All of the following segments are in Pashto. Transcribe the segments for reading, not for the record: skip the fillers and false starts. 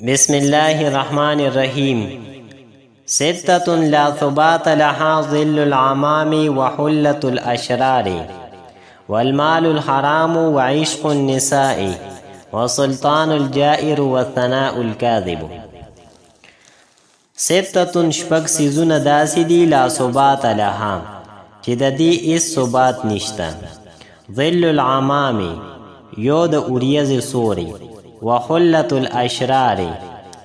بسم الله الرحمن الرحيم. ستة لا ثبات لها ظل العمام وحلة الأشرار والمال الحرام وعشق النساء وسلطان الجائر والثناء الكاذب. ستة شپږ سیزونه داسې دي لا ثبات لها چې د دې هیڅ ثبات نشته. ظل العمام یو د اوریځې سوري، وحلة الاشرار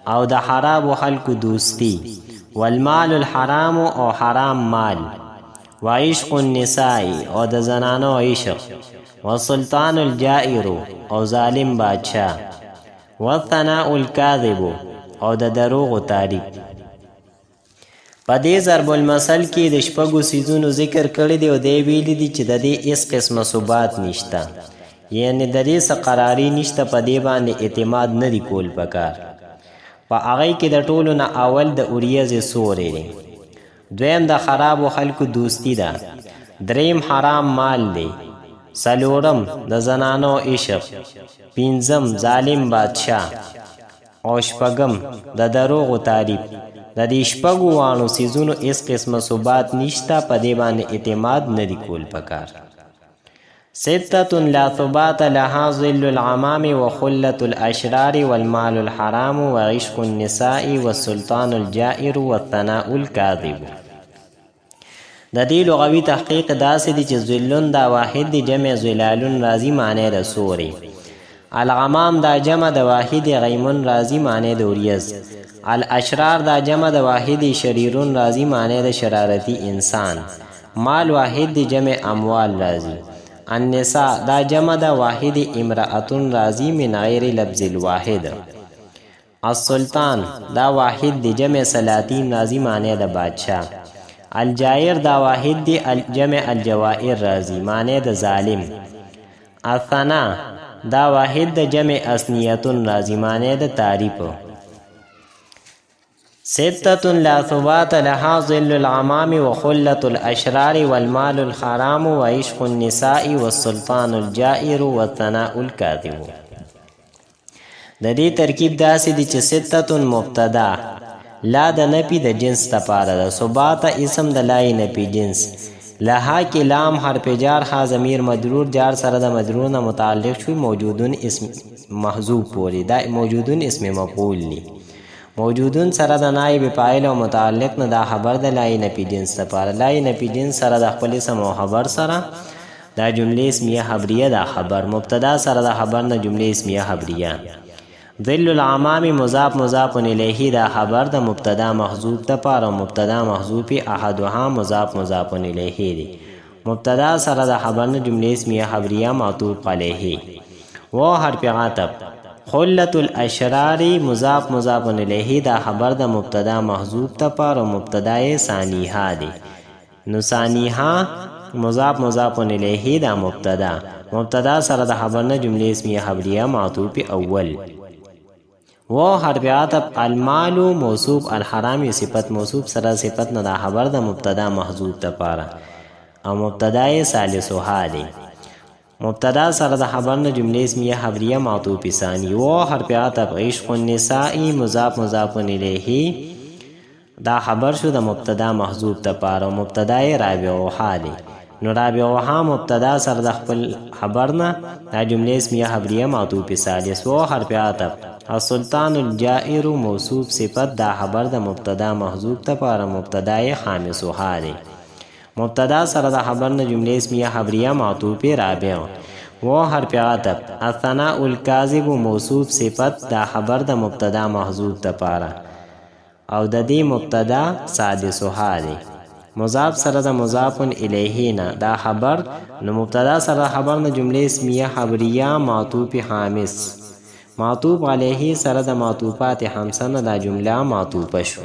او د حرابو خلکو دوستی، والمال الحرام او حرام مال، وعشق النساء او د زنانو عشق، وسلطان الجائر او ظالم بادشاہ، والثناء الكاذب او د دروغ تعریف. په دې ضرب المثل کې د شپږو سیزونو ذکر کړی دی او دی ویلي دي چې د دې هیڅ قسمه ثبات نشته، یعنی د دې څه قراري نشته، په دې باندې اعتماد نه دی کول پکار. په هغې کې د ټولو نه اول د اوریځې سوری دی، دویم د خرابو خلکو دوستی ده، دریم حرام مال دی، څلورم د زنانو عشق، پنځم ظالم بادشاه او شپږم د دروغو تعریف. د دې شپږو واړو سیزونو هیڅ قسمه ثبات نشته، په دې باندې اعتماد نه دی کول پکار. ستة لا ثبات لها ظل العمام وحلة الأشرار والمال الحرام وعشق النساء والسلطان الجائر والثناء الكاذب. د دې لغوي تحقیق داسې دی چې ظلون دا واحد دی، جمع ظلالون راځي معنی د سوري. الغمام دا جمع د واحد غیمون راځي معنی د اوریځ. الاشرار دا جمع د واحد شریرون راځي معنی د شرارتي انسان. مال واحد دی، جمع اموال راځي. النساء دا جمع دا واحد امرأتون راضی من غیر لفظ الواحد. السلطان دا واحد دی، جمع سلاطین راضی معنی دا بادشاہ. الجائر دا واحد دی، جمع الجوائر راضی معنی دا ظالم. الثنا دا واحد دا، جمع اسنیتون راضی معنی دا تعریف. ستة لا ثبات لها ظل العمام وحلة الأشرار والمال الحرام وعشق النساء والسلطان الجائر والثناء الكاذب. د دې ترکیب داسې دی چې ستة مبتدا لا د نفي د جنس دپاره ده، ثبات اسم د لای نفي جنس، لها کې لام حرف جار، ها ضمیر مجرور جار سره د مجرور نه متعلق شوی، موجودون اسم محذوف پوری، دا موجودون اسم مفعول دی. موجودون سره د نائب فاعل او متعلق نه دا خبر د لای نفي جنس لپاره. لای نفي جنس سره د خپل اسم او خبر سره دا جمله اسمیه خبریه دا خبر، مبتدا سره د خبر نه جمله اسمیه خبریه. ظل العمام مضاف مضاف الیه دا خبر د مبتدا محذوف لپاره، مبتدا محذوف احدها مضاف مضاف الیه دی. مبتدا سره د خبر نه جمله اسمیه خبریه معطوف علیه. و حرف عطف. حلة الاشرار مضاف مضاف الیه دا خبر د مبتدا محذوف لپاره، مبتدا ثانیها دی. نو ثانیها مضاف مضاف الیه دا مبتدا، مبتدا سره د خبر نه جمله اسمیه خبریه معطوف اول. و حرف عطف. المال موصوف، الحرام صفت موصوف سره صفت نه دا خبر د مبتدا محذوف لپاره او مبتدا ثالثها دی. مبتدا سره د خبر نه جمله اسمیه خبریه معطوف ثانی. و حرف عطف. عشق النساء مضاف مضاف الیه دا خبر شو د مبتدا محذوف لپاره، مبتدا رابعها دی. نو رابعها مبتدا سره د خپل خبر نه دا جمله اسمیه خبریه معطوف ثالث. و حرف عطف. السلطان الجائر موصوف صفت دا خبر د مبتدا محذوف لپاره، مبتدا خامسها دی. مبتدا سره د خبر نه جمله اسمیه خبریه معطوف رابع. و حرف عطف. الثناء الکاذب موصوف صفت دا خبر د مبتدا محذوف لپاره او د دې مبتدا سادسها دی. مضاف سره د مضاف الیه نه دا خبر، نو مبتدا سره خبر نه جمله اسمیه خبریه معطوف خامس. معطوف علیه سره د معطوفات خمسه نه دا جمله معطوفه شو.